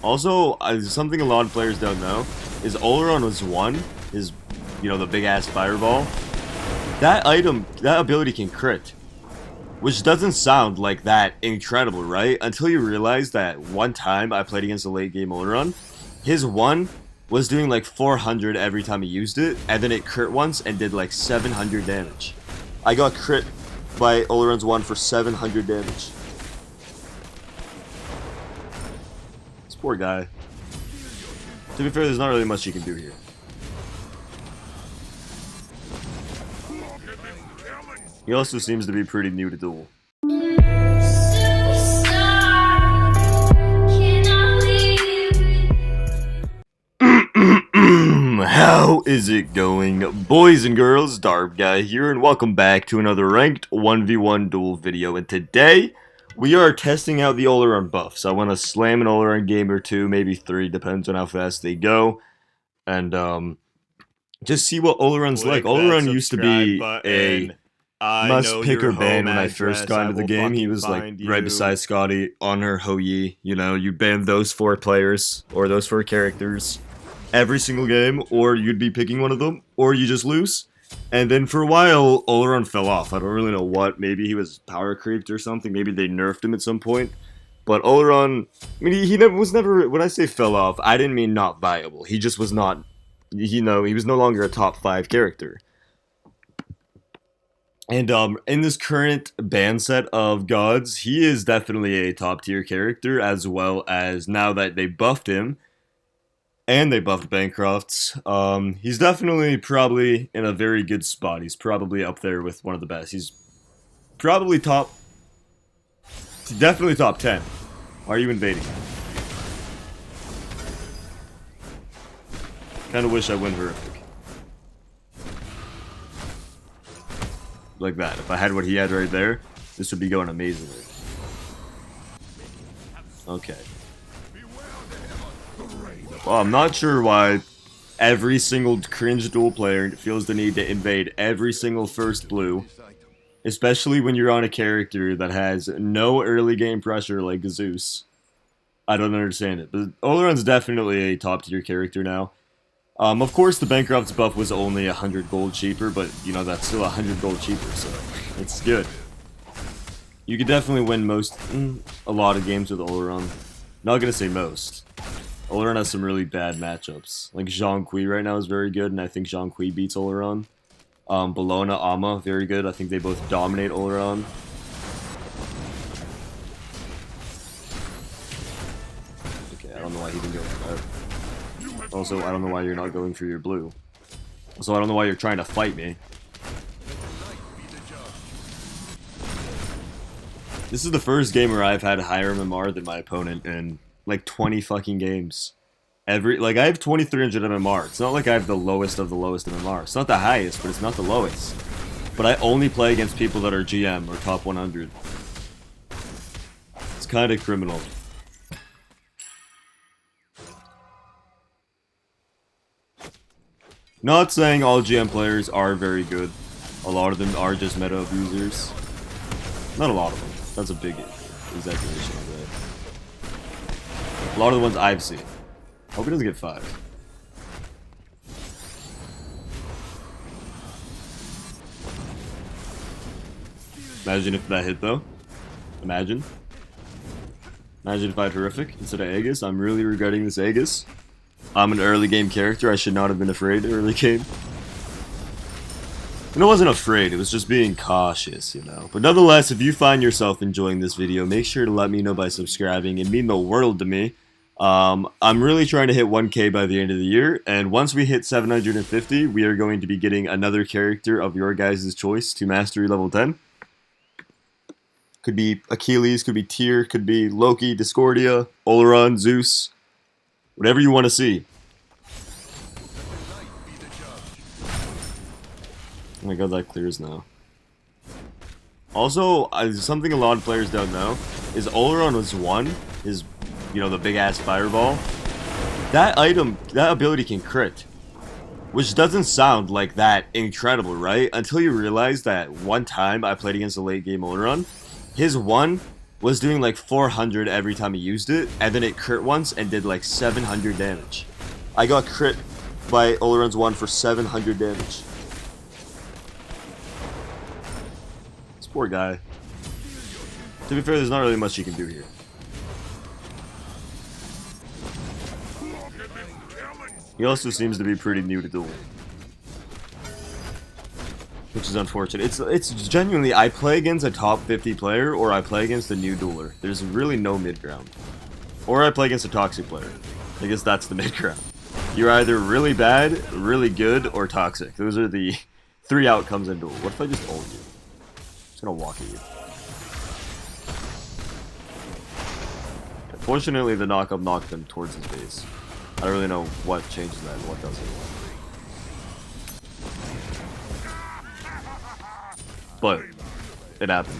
Also, something a lot of players don't know is Olorun was one, his, the big ass fireball. That ability can crit. Which doesn't sound like that incredible, right? Until you realize that one time I played against a late game Olorun, his one was doing like 400 every time he used it, and then it crit once and did like 700 damage. I got crit by Olorun's one for 700 damage. This poor guy. To be fair, there's not really much you can do here. He also seems to be pretty new to Duel. How is it going, boys and girls? darbiie here, and welcome back to another ranked 1v1 Duel video. And today, we are testing out the Olorun buffs. I want to slam an Olorun game or two, maybe three, depends on how fast they go. And, just see what Olorun's like. Olorun used to be a must pick or ban when I first got into the game. He was like right beside Scotty, Honor, Hou-Yi. You ban those four players or those four characters every single game, or you'd be picking one of them, or you just lose. And then for a while, Olorun fell off. I don't really know what. Maybe he was power creeped or something. Maybe they nerfed him at some point. But Olorun, I mean, he was never. When I say fell off, I didn't mean not viable. He just was not. He was no longer a top 5 character. And in this current ban set of gods, he is definitely a top tier character, as well as now that they buffed him, and they buffed Bancroft's, he's definitely probably in a very good spot. He's probably up there with one of the best. He's probably definitely top 10. Why are you invading? Kinda wish I win horrific. Like that. If I had what he had right there, this would be going amazingly. Okay. Well, I'm not sure why every single cringe Duel player feels the need to invade every single first blue, especially when you're on a character that has no early game pressure like Zeus. I don't understand it, but Olorun's definitely a top tier character now. Of course, the Bancroft's buff was only 100 gold cheaper, but, that's still 100 gold cheaper, so it's good. You could definitely win a lot of games with Olorun. Not gonna say most. Olorun has some really bad matchups. Like, Zhong-Kui right now is very good, and I think Zhong-Kui beats Olorun. Bellona, Ama, very good. I think they both dominate Olorun. Okay, I don't know why he didn't go for that. Also, I don't know why you're not going for your blue. Also, I don't know why you're trying to fight me. This is the first game where I've had higher MMR than my opponent in, like, 20 fucking games. I have 2300 MMR. It's not like I have the lowest of the lowest MMR. It's not the highest, but it's not the lowest. But I only play against people that are GM or top 100. It's kind of criminal. Not saying all GM players are very good. A lot of them are just meta abusers. Not a lot of them. That's a big exaggeration of that. A lot of the ones I've seen. Hope he doesn't get 5. Imagine if that hit though. Imagine. Imagine if I had horrific instead of Aegis. I'm really regretting this Aegis. I'm an early game character. I should not have been afraid early game. And I wasn't afraid. It was just being cautious, But nonetheless, if you find yourself enjoying this video, make sure to let me know by subscribing. It'd mean the world to me. I'm really trying to hit 1K by the end of the year. And once we hit 750, we are going to be getting another character of your guys' choice to Mastery level 10. Could be Achilles, could be Tyr, could be Loki, Discordia, Olorun, Zeus. Whatever you want to see. Oh my god, that clears now. Also, something a lot of players don't know is Olorun was one, his, the big ass fireball. That ability can crit. Which doesn't sound like that incredible, right? Until you realize that one time I played against a late game Olorun, his one was doing like 400 every time he used it, and then it crit once and did like 700 damage. I got crit by Olorun's one for 700 damage. This poor guy. To be fair, there's not really much you can do here. He also seems to be pretty new to Duel, which is unfortunate. It's genuinely, I play against a top 50 player, or I play against a new dueler. There's really no mid ground. Or I play against a toxic player. I guess that's the mid ground. You're either really bad, really good, or toxic. Those are the 3 outcomes in Duel. What if I just ult you? I'm just gonna walk at you. Fortunately, the knock-up knocked him towards his base. I don't really know what changes that and what doesn't. But it happened.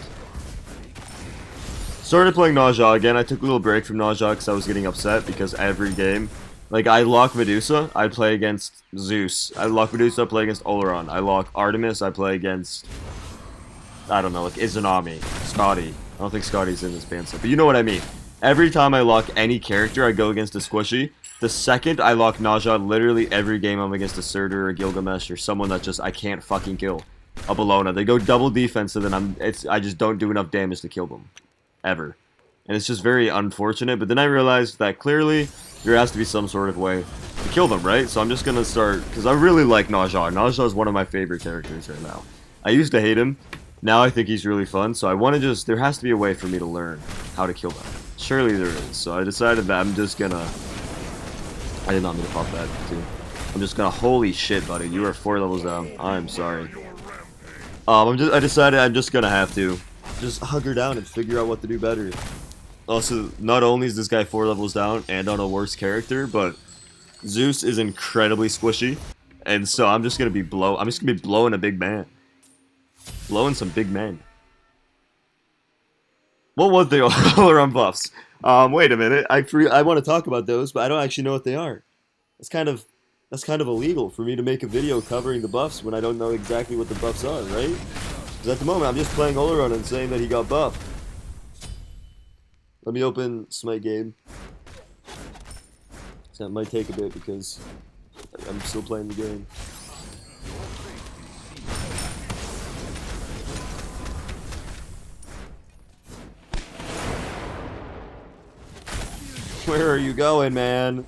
Started playing Nausea again. I took a little break from Nausea because I was getting upset because every game, like I lock Medusa, I play against Zeus. I lock Medusa, I play against Olorun. I lock Artemis, I play against, I don't know, like Izanami, Scotty. I don't think Scotty's in this band set, but you know what I mean. Every time I lock any character, I go against a squishy. The second I lock Nausea, literally every game I'm against a Surtur or a Gilgamesh or someone that just I can't fucking kill. A Bellona. They go double defense, and then I just don't do enough damage to kill them. Ever. And it's just very unfortunate, but then I realized that clearly there has to be some sort of way to kill them, right? So I'm just gonna start, because I really like Nausea. Nausea is one of my favorite characters right now. I used to hate him. Now I think he's really fun, so I want to just, there has to be a way for me to learn how to kill them. Surely there is. So I decided that I'm just gonna, I did not mean to pop that too. I'm just gonna, holy shit, buddy, you are 4 levels down. I'm sorry. I decided I'm just gonna have to just hug her down and figure out what to do better. Also, not only is this guy 4 levels down and on a worse character, but Zeus is incredibly squishy, and so I'm just gonna be blowing a big man. Blowing some big men. What was the Olorun buffs? Wait a minute. I want to talk about those, but I don't actually know what they are. That's kind of illegal for me to make a video covering the buffs when I don't know exactly what the buffs are, right? Because at the moment, I'm just playing Olorun and saying that he got buffed. Let me open Smite game. So that might take a bit because I'm still playing the game. Where are you going, man?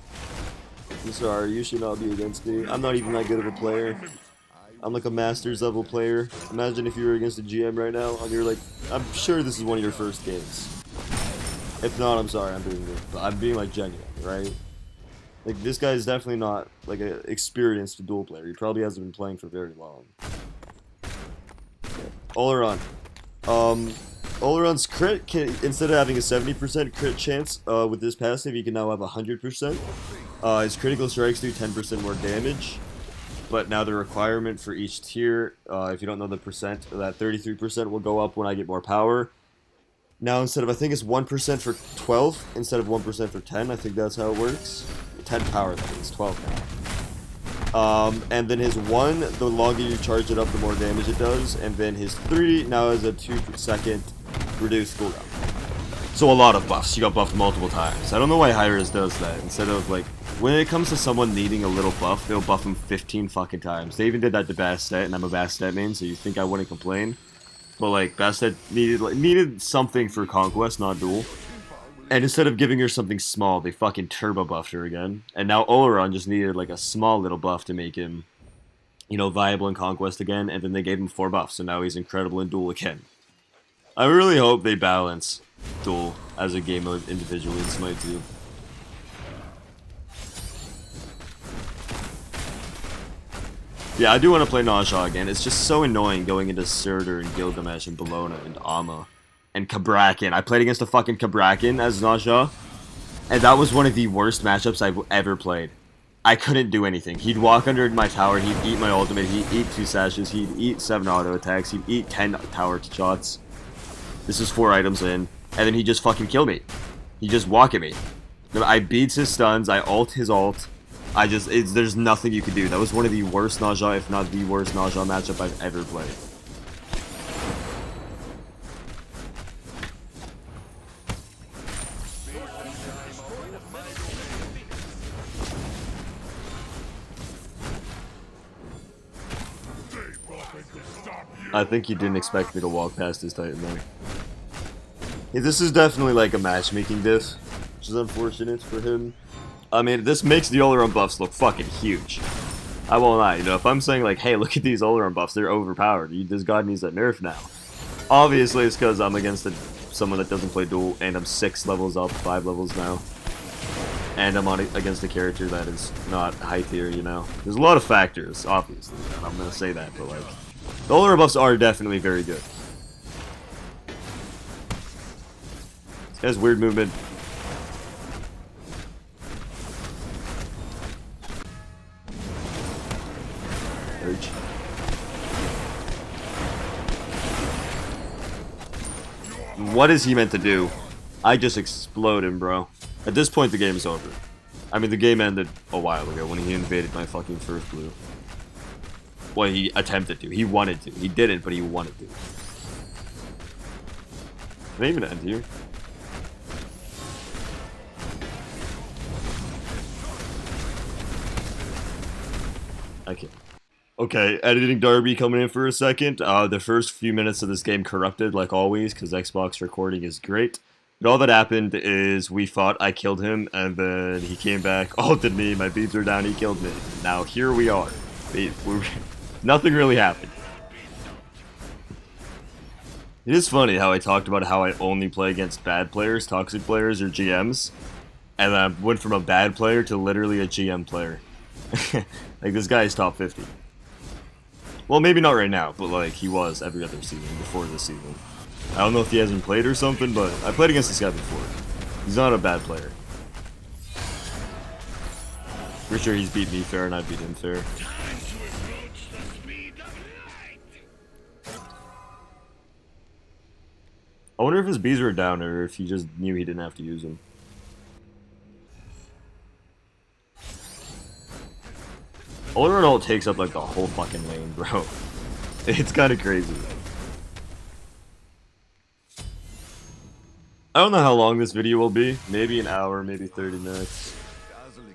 I'm sorry, you should not be against me. I'm not even that good of a player. I'm like a Masters level player. Imagine if you were against a GM right now, and you're like, I'm sure this is one of your first games. If not, I'm sorry, I'm being weird. But I'm being like genuine, right? Like this guy is definitely not like an experienced duel player. He probably hasn't been playing for very long. Okay. Olorun. Olorun's crit, instead of having a 70% crit chance with this passive, he can now have 100%. His critical strikes do 10% more damage, but now the requirement for each tier, if you don't know the percent, that 33% will go up when I get more power. Now instead of, I think it's 1% for 12, instead of 1% for 10, I think that's how it works. 10 power, that means 12 now. And then his 1, the longer you charge it up, the more damage it does, and then his 3 now has a 2-second reduced cooldown. So a lot of buffs. You got buffed multiple times. I don't know why Hi-Rez does that. Instead of like, when it comes to someone needing a little buff, they'll buff him 15 fucking times. They even did that to Bastet, and I'm a Bastet main, so you think I wouldn't complain. But like, Bastet needed something for Conquest, not Duel. And instead of giving her something small, they fucking turbo buffed her again. And now Olorun just needed like a small little buff to make him, you know, viable in Conquest again, and then they gave him 4 buffs, so now he's incredible in Duel again. I really hope they balance Duel as a game mode individually in Smite 2. Yeah, I do want to play Nausea again. It's just so annoying going into Surtur and Gilgamesh and Bellona and Amma and Kabrakan. I played against a fucking Kabrakan as Nausea, and that was one of the worst matchups I've ever played. I couldn't do anything. He'd walk under my tower, he'd eat my ultimate, he'd eat 2 sashes, he'd eat 7 auto attacks, he'd eat 10 tower shots. This is 4 items in, and then he'd just fucking kill me. He'd just walk at me. I beats his stuns, I ult his ult. There's nothing you could do. That was one of the worst Nausea, if not the worst Nausea matchup I've ever played. I think he didn't expect me to walk past his Titan there. Yeah, this is definitely like a matchmaking diff, which is unfortunate for him. I mean, this makes the Olorun buffs look fucking huge. I won't lie, you know, if I'm saying like, hey, look at these Olorun buffs, they're overpowered. This god needs a nerf now. Obviously, it's because I'm against someone that doesn't play Duel, and I'm 6 levels up, 5 levels now. And I'm against a character that is not high tier, you know. There's a lot of factors, obviously, and I'm gonna say that, but like, the Olorun buffs are definitely very good. This guy's weird movement. Urge. What is he meant to do? I just explode him, bro. At this point, the game is over. I mean, the game ended a while ago when he invaded my fucking first blue. Well, he attempted to. He wanted to. He didn't, but he wanted to. Can I even end here? I can't. Okay, editing darbiie coming in for a second. The first few minutes of this game corrupted, like always, because Xbox recording is great. But all that happened is we fought, I killed him, and then he came back, ulted me, my beads are down, he killed me. Now here we are. Nothing really happened. It is funny how I talked about how I only play against bad players, toxic players, or GMs, and then I went from a bad player to literally a GM player. Like, this guy is top 50. Well, maybe not right now, but like, he was every other season before this season. I don't know if he hasn't played or something, but I played against this guy before. He's not a bad player. Pretty sure he's beat me fair and I beat him fair. I wonder if his bees were down or if he just knew he didn't have to use them. Olorun ult takes up like the whole fucking lane, bro. It's kind of crazy. I don't know how long this video will be. Maybe an hour, maybe 30 minutes.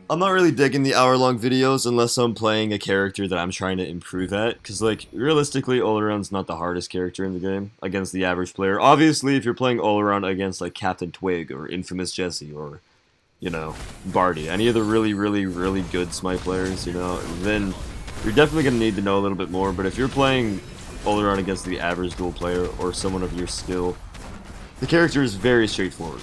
I'm not really digging the hour-long videos unless I'm playing a character that I'm trying to improve at. Because, like, realistically, Olorun's not the hardest character in the game against the average player. Obviously, if you're playing Olorun against, like, Captain Twig or Infamous Jesse or, you know, Barty, any of the really, really, really good Smite players, you know, then you're definitely going to need to know a little bit more. But if you're playing Olorun against the average Duel player or someone of your skill, the character is very straightforward.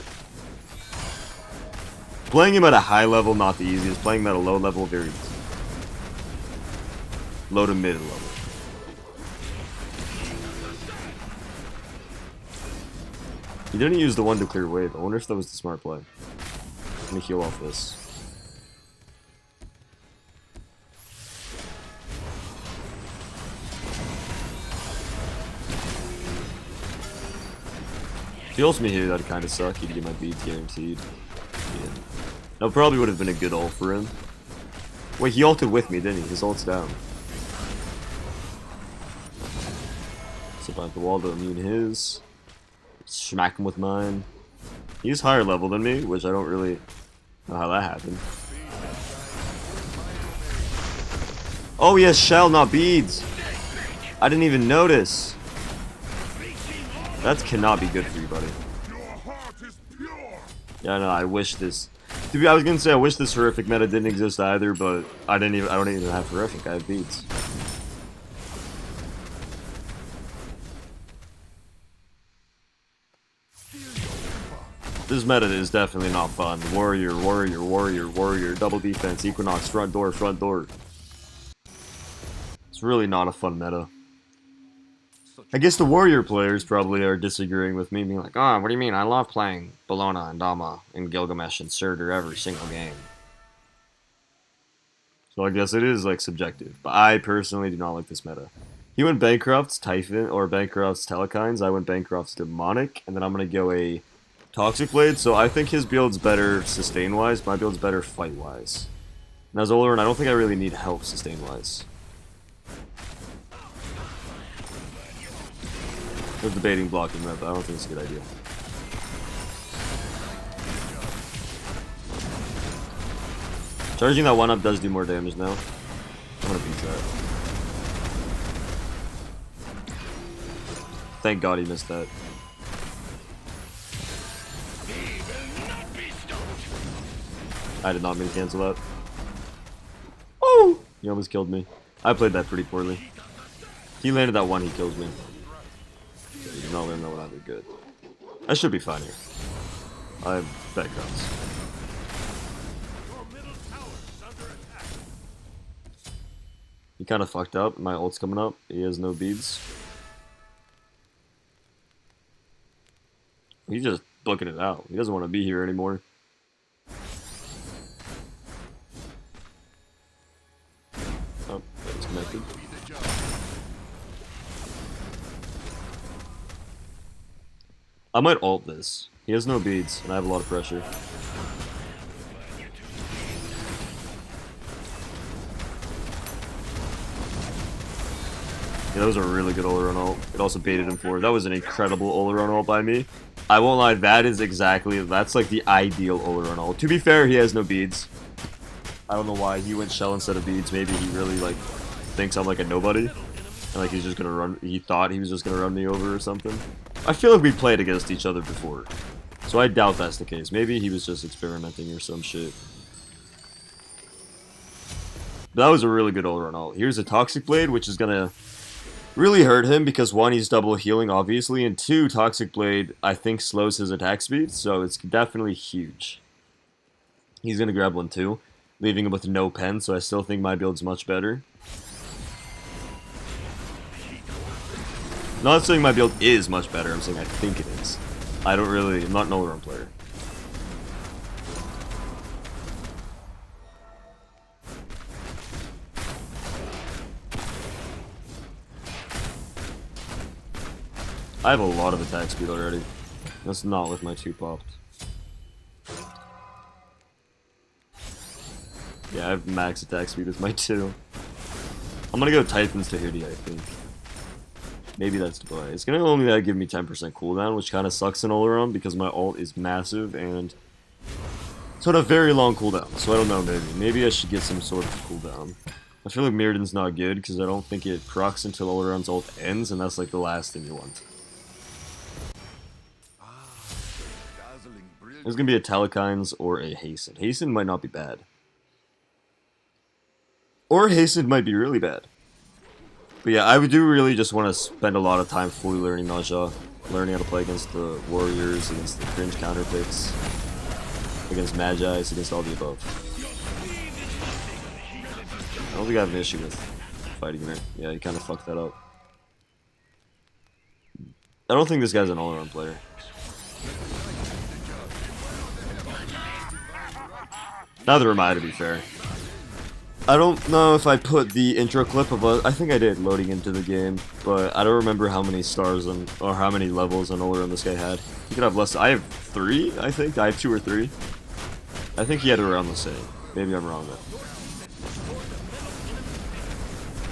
Playing him at a high level, not the easiest. Playing him at a low level, very easy. Low to mid level. He didn't use the one to clear wave. I wonder if that was the smart play. Let me heal off this. If he ults me here, that'd kind of suck. He'd get my beads guaranteed. Yeah. That probably would have been a good ult for him. Wait, he ulted with me, didn't he? His ult's down. Step out the wall to immune his. Smack him with mine. He's higher level than me, which I don't really know how that happened. Oh, he has shell, not beads. I didn't even notice. That cannot be good for you, buddy. Yeah, no, I wish this. I was gonna say I wish this horrific meta didn't exist either, but I don't even have horrific. I have beads. This meta is definitely not fun. Warrior, warrior, warrior, warrior, double defense, Equinox, front door, front door. It's really not a fun meta. I guess the warrior players probably are disagreeing with me, being like, oh, what do you mean? I love playing Bellona and Dama and Gilgamesh and Surtur every single game. So I guess it is, like, subjective. But I personally do not like this meta. He went Bancroft's Typhon, or Bancroft's Telekines. I went Bancroft's Demonic, and then I'm going to go a Toxic Blade. So I think his build's better sustain-wise, my build's better fight-wise. And as Olorun, I don't think I really need help sustain-wise. They're debating blocking that, but I don't think it's a good idea. Charging that one up does do more damage now. I'm gonna beat that. Thank God he missed that. I did not mean to cancel that. Oh! He almost killed me. I played that pretty poorly. He landed that one, he kills me. Okay, he did not land that one either. Good. I should be fine here. I have backgrounds. He kind of fucked up. My ult's coming up. He has no beads. He's just booking it out. He doesn't want to be here anymore. Oh, that's connected. I might ult this. He has no beads, and I have a lot of pressure. Yeah, that was a really good Olorun ult. It also baited him forward. That was an incredible Olorun ult by me. I won't lie, that's like the ideal Olorun ult. To be fair, he has no beads. I don't know why he went shell instead of beads. Maybe he really like thinks I'm like a nobody. And like he's just gonna run, he thought he was just gonna run me over or something. I feel like we played against each other before. So I doubt that's the case. Maybe he was just experimenting or some shit. But that was a really good Olorun ult. Here's a Toxic Blade, which is gonna really hurt him because one, he's double healing obviously, and two, Toxic Blade I think slows his attack speed, so it's definitely huge. He's gonna grab one too, leaving him with no pen, so I still think my build's much better. Not saying my build is much better, I'm saying I think it is. I'm not an Olorun player. I have a lot of attack speed already. That's not with my 2 popped. Yeah, I have max attack speed with my 2. I'm gonna go Titans to Hoodie, I think. Maybe that's the play. It's gonna only give me 10% cooldown, which kind of sucks in Olorun because my ult is massive and it's on a very long cooldown. So I don't know, maybe I should get some sort of cooldown. I feel like Mirrodin's not good because I don't think it procs until Olorun's ult ends, and that's like the last thing you want. There's gonna be a Telekines or a Hasten. Hasten might not be bad. Or Hasten might be really bad. But yeah, I do really just want to spend a lot of time fully learning Naja. Learning how to play against the Warriors, against the cringe counter picks, against Magi's, against all the above. I don't think I have an issue with fighting her. Yeah, he kind of fucked that up. I don't think this guy's an all-around player. Neither am I, to be fair. I don't know if I put the intro clip of I think I did, loading into the game, but I don't remember how many stars or how many levels on Olorun this guy had. He could have less. I have 3, I think. I have 2 or 3. I think he had around the same. Maybe I'm wrong though.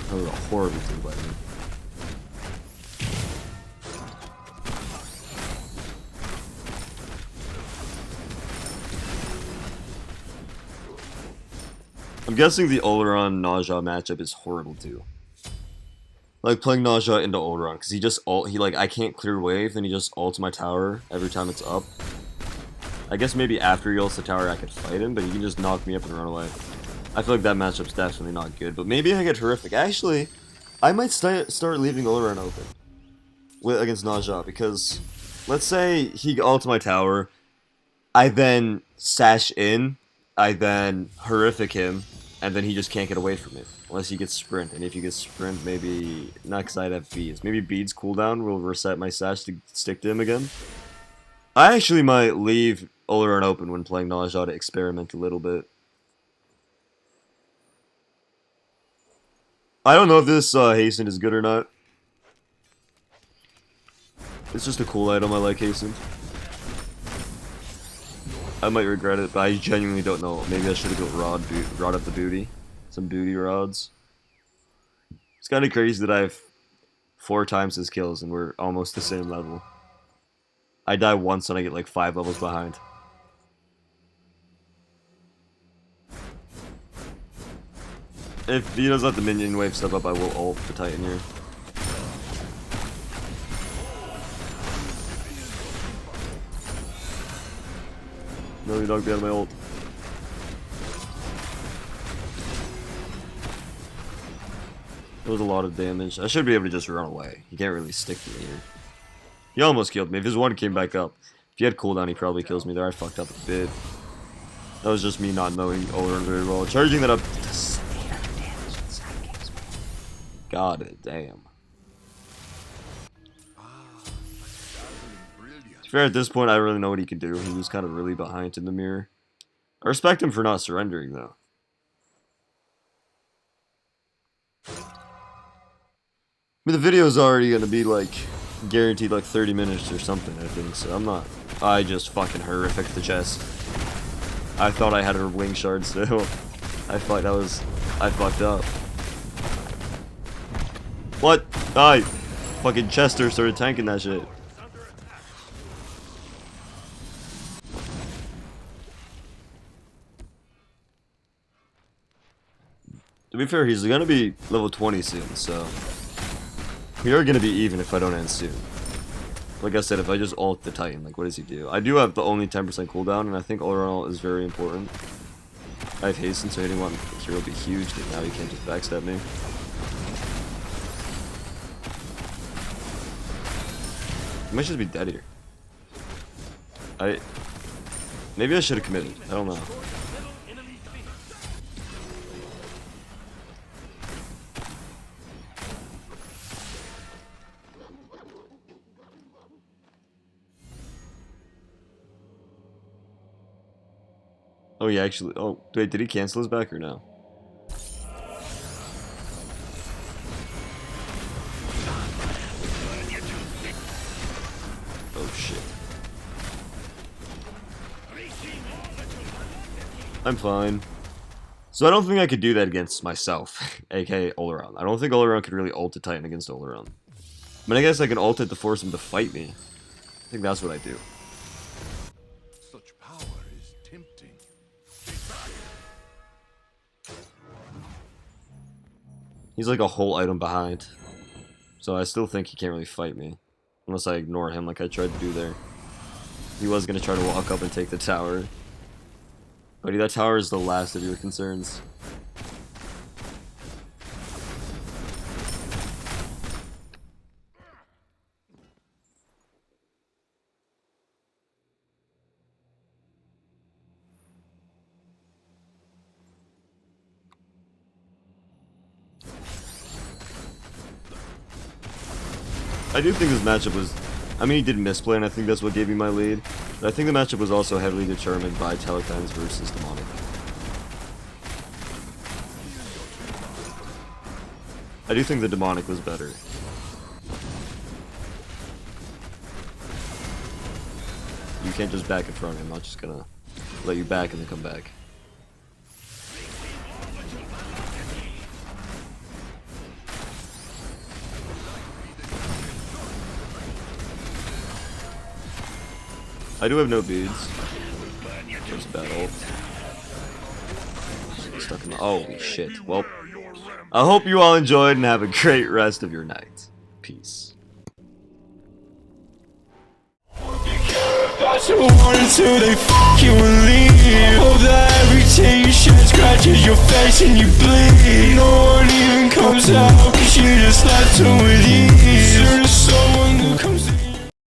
That was a horrible thing by me. I'm guessing the Olorun Naja matchup is horrible too. Like playing Naja into Olorun, because he just I can't clear wave and he just ults my tower every time it's up. I guess maybe after he ults the tower I could fight him, but he can just knock me up and run away. I feel like that matchup's definitely not good, but maybe I get horrific. Actually, I might start leaving Olorun open against Naja, because let's say he ults my tower, I then sash in, I then horrific him, and then he just can't get away from it. Unless he gets sprint, and if he gets sprint, maybe... Not because I'd have beads. Maybe beads cooldown will reset my sash to stick to him again. I actually might leave Olorun open when playing Naja to experiment a little bit. I don't know if this Hasten is good or not. It's just a cool item, I like Hasten. I might regret it, but I genuinely don't know. Maybe I should have got rod up the booty. Some booty rods. It's kind of crazy that I have 4 times his kills and we're almost the same level. I die once and I get like 5 levels behind. If he does let the minion wave step up, I will ult the Titan here. No, you knocked me out of my ult. It was a lot of damage. I should be able to just run away. He can't really stick to me here. He almost killed me. If his one came back up, if he had cooldown, he probably kills me there. I fucked up a bit. That was just me not knowing Olorun very well. Charging that up does 800 damage inside kills me. God damn. To be fair, at this point, I don't really know what he could do. He was kind of really behind in the mirror. I respect him for not surrendering, though. I mean, the video's already gonna be, like, guaranteed, like, 30 minutes or something, I think, so I'm not... I just fucking horrific the chest. I thought I had her wing shard still. I thought that was... I fucked up. What? Die! Fucking Chester started tanking that shit. To be fair, he's gonna be level 20 soon, so... We are gonna be even if I don't end soon. Like I said, if I just ult the Titan, like what does he do? I do have the only 10% cooldown, and I think Olorun is very important. I have hasten, so hitting one here will be huge, but now he can't just backstab me. He might just be dead here. Maybe I should have committed. I don't know. Oh, yeah, actually. Oh, wait, did he cancel his back or no? Oh, shit. I'm fine. So I don't think I could do that against myself, aka Olorun. I don't think Olorun could really ult a Titan against Olorun. I mean, I guess I can ult it to force him to fight me. I think that's what I do. He's like a whole item behind. So I still think he can't really fight me. Unless I ignore him like I tried to do there. He was going to try to walk up and take the tower. Buddy, that tower is the last of your concerns. I do think this matchup was... I mean, he did misplay, and I think that's what gave me my lead. But I think the matchup was also heavily determined by Telekines versus Demonic. I do think the Demonic was better. You can't just back in front of him. I'm not just gonna let you back and then come back. I do have no beads. There's a bad ult. Stuck in the... Holy shit. Well, I hope you all enjoyed and have a great rest of your night. Peace. Until they fuck you and leave. Hope that every tear you shed scratches your face and you bleed. No one even comes out, cause you just left her with you.